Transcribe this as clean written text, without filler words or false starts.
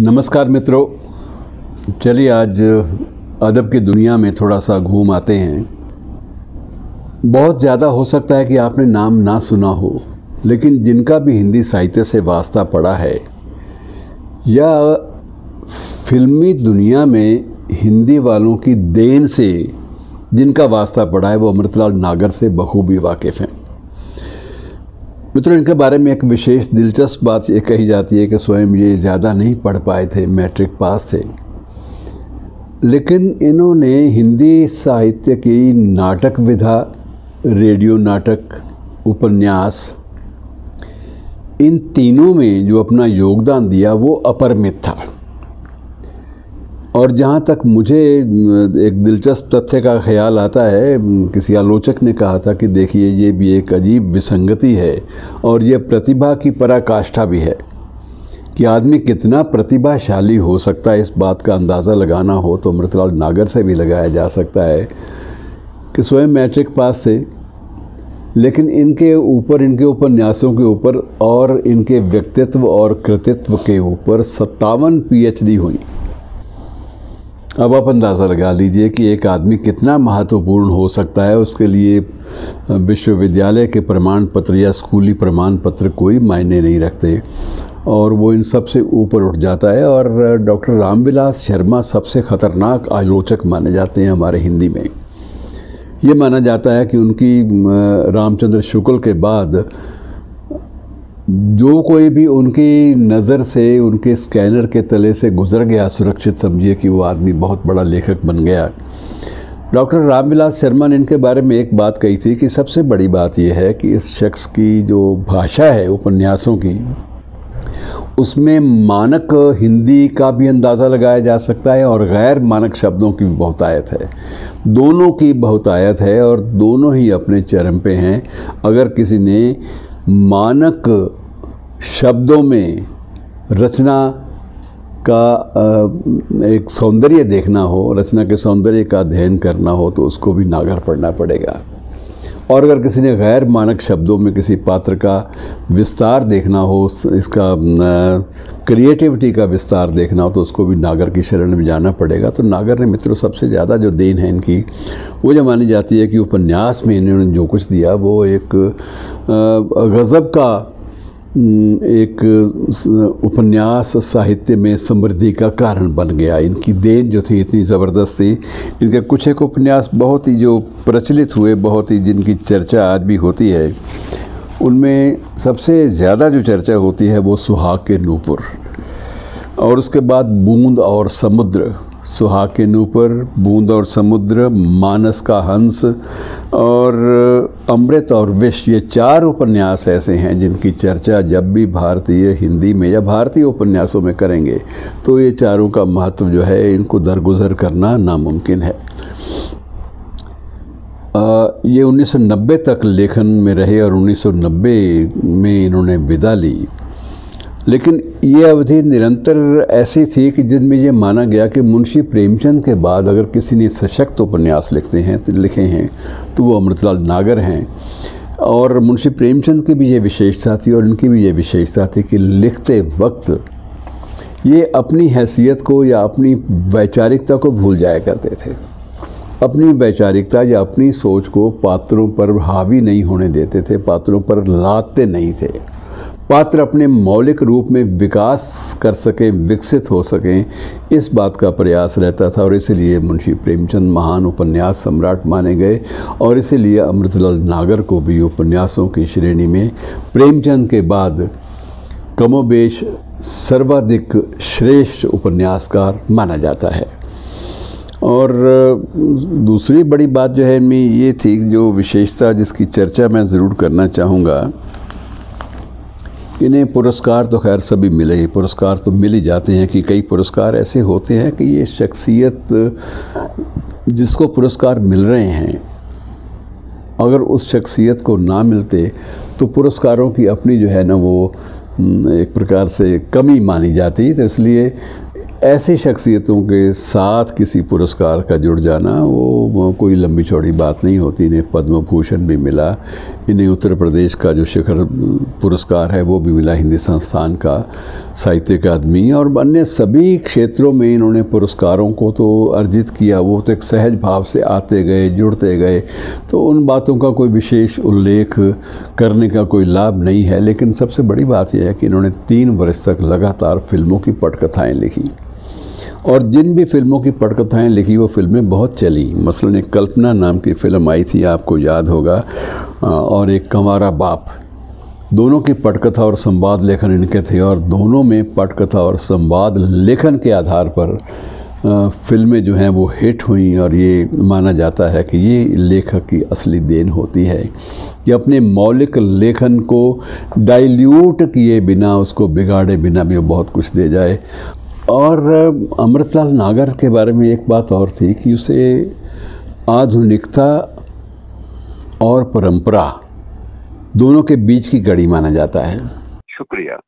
नमस्कार मित्रों, चलिए आज अदब की दुनिया में थोड़ा सा घूम आते हैं। बहुत ज़्यादा हो सकता है कि आपने नाम ना सुना हो, लेकिन जिनका भी हिंदी साहित्य से वास्ता पड़ा है या फिल्मी दुनिया में हिंदी वालों की देन से जिनका वास्ता पड़ा है, वो अमृतलाल नागर से बखूबी वाकिफ़ हैं। मित्रों, इनके बारे में एक विशेष दिलचस्प बात ये कही जाती है कि स्वयं ये ज़्यादा नहीं पढ़ पाए थे, मैट्रिक पास थे, लेकिन इन्होंने हिंदी साहित्य की नाटक विधा, रेडियो नाटक, उपन्यास, इन तीनों में जो अपना योगदान दिया वो अपरिमित था। और जहाँ तक मुझे एक दिलचस्प तथ्य का ख्याल आता है, किसी आलोचक ने कहा था कि देखिए ये भी एक अजीब विसंगति है और ये प्रतिभा की पराकाष्ठा भी है कि आदमी कितना प्रतिभाशाली हो सकता है। इस बात का अंदाज़ा लगाना हो तो अमृतलाल नागर से भी लगाया जा सकता है कि स्वयं मैट्रिक पास थे, लेकिन इनके उपन्यासों के ऊपर और इनके व्यक्तित्व और कृतित्व के ऊपर 57 PhD हुई। अब आप अंदाज़ा लगा लीजिए कि एक आदमी कितना महत्वपूर्ण हो सकता है। उसके लिए विश्वविद्यालय के प्रमाण पत्र या स्कूली प्रमाण पत्र कोई मायने नहीं रखते और वो इन सब से ऊपर उठ जाता है। और डॉक्टर रामविलास शर्मा सबसे ख़तरनाक आलोचक माने जाते हैं हमारे हिंदी में। ये माना जाता है कि उनकी रामचंद्र शुक्ल के बाद जो कोई भी उनकी नज़र से, उनके स्कैनर के तले से गुजर गया, सुरक्षित समझिए कि वो आदमी बहुत बड़ा लेखक बन गया। डॉक्टर रामविलास शर्मा ने इनके बारे में एक बात कही थी कि सबसे बड़ी बात यह है कि इस शख्स की जो भाषा है उपन्यासों की, उसमें मानक हिंदी का भी अंदाज़ा लगाया जा सकता है और गैर मानक शब्दों की भी बहुतायत है। दोनों की बहुतायत है और दोनों ही अपने चरम पे हैं। अगर किसी ने मानक शब्दों में रचना का एक सौंदर्य देखना हो, रचना के सौंदर्य का अध्ययन करना हो, तो उसको भी नागर पढ़ना पड़ेगा। और अगर किसी ने गैर मानक शब्दों में किसी पात्र का विस्तार देखना हो, इसका क्रिएटिविटी का विस्तार देखना हो, तो उसको भी नागर की शरण में जाना पड़ेगा। तो नागर ने मित्रों सबसे ज़्यादा जो देन है इनकी, वो जो मानी जाती है कि उपन्यास में इन्होंने जो कुछ दिया वो एक गज़ब का एक उपन्यास साहित्य में समृद्धि का कारण बन गया। इनकी देन जो थी इतनी ज़बरदस्त थी। इनके कुछ एक उपन्यास बहुत ही जो प्रचलित हुए, बहुत ही जिनकी चर्चा आज भी होती है, उनमें सबसे ज़्यादा जो चर्चा होती है वो सुहाग के नूपुर, और उसके बाद बूंद और समुद्र। सुहाग के नूपुर, बूंद और समुद्र, मानस का हंस और अमृत और विष, ये 4 उपन्यास ऐसे हैं जिनकी चर्चा जब भी भारतीय हिंदी में या भारतीय उपन्यासों में करेंगे तो ये चारों का महत्व जो है, इनको दरगुजर करना नामुमकिन है। ये 1990 तक लेखन में रहे और 1990 में इन्होंने विदा ली। लेकिन ये अवधि निरंतर ऐसी थी कि जिनमें ये माना गया कि मुंशी प्रेमचंद के बाद अगर किसी ने सशक्त उपन्यास लिखे हैं तो वो अमृतलाल नागर हैं। और मुंशी प्रेमचंद की भी ये विशेषता थी और इनकी भी ये विशेषता थी कि लिखते वक्त ये अपनी हैसियत को या अपनी वैचारिकता को भूल जाया करते थे। अपनी वैचारिकता या अपनी सोच को पात्रों पर हावी नहीं होने देते थे, पात्रों पर लादते नहीं थे। पात्र अपने मौलिक रूप में विकास कर सकें, विकसित हो सकें, इस बात का प्रयास रहता था। और इसीलिए मुंशी प्रेमचंद महान उपन्यास सम्राट माने गए और इसीलिए अमृतलाल नागर को भी उपन्यासों की श्रेणी में प्रेमचंद के बाद कमोबेश सर्वाधिक श्रेष्ठ उपन्यासकार माना जाता है। और दूसरी बड़ी बात जो है इनमें ये थी, जो विशेषता जिसकी चर्चा मैं ज़रूर करना चाहूँगा, इन्हें पुरस्कार तो खैर सभी मिले ही, पुरस्कार तो मिल ही जाते हैं कि कई पुरस्कार ऐसे होते हैं कि ये शख्सियत जिसको पुरस्कार मिल रहे हैं, अगर उस शख्सियत को ना मिलते तो पुरस्कारों की अपनी जो है ना वो एक प्रकार से कमी मानी जाती। तो इसलिए ऐसी शख्सियतों के साथ किसी पुरस्कार का जुड़ जाना वो कोई लंबी चौड़ी बात नहीं होती। इन्हें पद्म भूषण भी मिला, इन्हें उत्तर प्रदेश का जो शिखर पुरस्कार है वो भी मिला, हिंदी संस्थान का, साहित्य अकादमी, और अन्य सभी क्षेत्रों में इन्होंने पुरस्कारों को तो अर्जित किया। वो तो एक सहज भाव से आते गए, जुड़ते गए, तो उन बातों का कोई विशेष उल्लेख करने का कोई लाभ नहीं है। लेकिन सबसे बड़ी बात यह है कि इन्होंने 3 वर्ष तक लगातार फिल्मों की पटकथाएँ लिखी, और जिन भी फिल्मों की पटकथाएँ लिखी वो फिल्में बहुत चली। मसलन एक कल्पना नाम की फ़िल्म आई थी, आपको याद होगा, और एक कंवारा बाप, दोनों की पटकथा और संवाद लेखन इनके थे, और दोनों में पटकथा और संवाद लेखन के आधार पर फिल्में जो हैं वो हिट हुई। और ये माना जाता है कि ये लेखक की असली देन होती है कि अपने मौलिक लेखन को डाइल्यूट किए बिना, उसको बिगाड़े बिना भी वो बहुत कुछ दे जाए। और अमृतलाल नागर के बारे में एक बात और थी कि उसे आधुनिकता और परंपरा दोनों के बीच की कड़ी माना जाता है। शुक्रिया।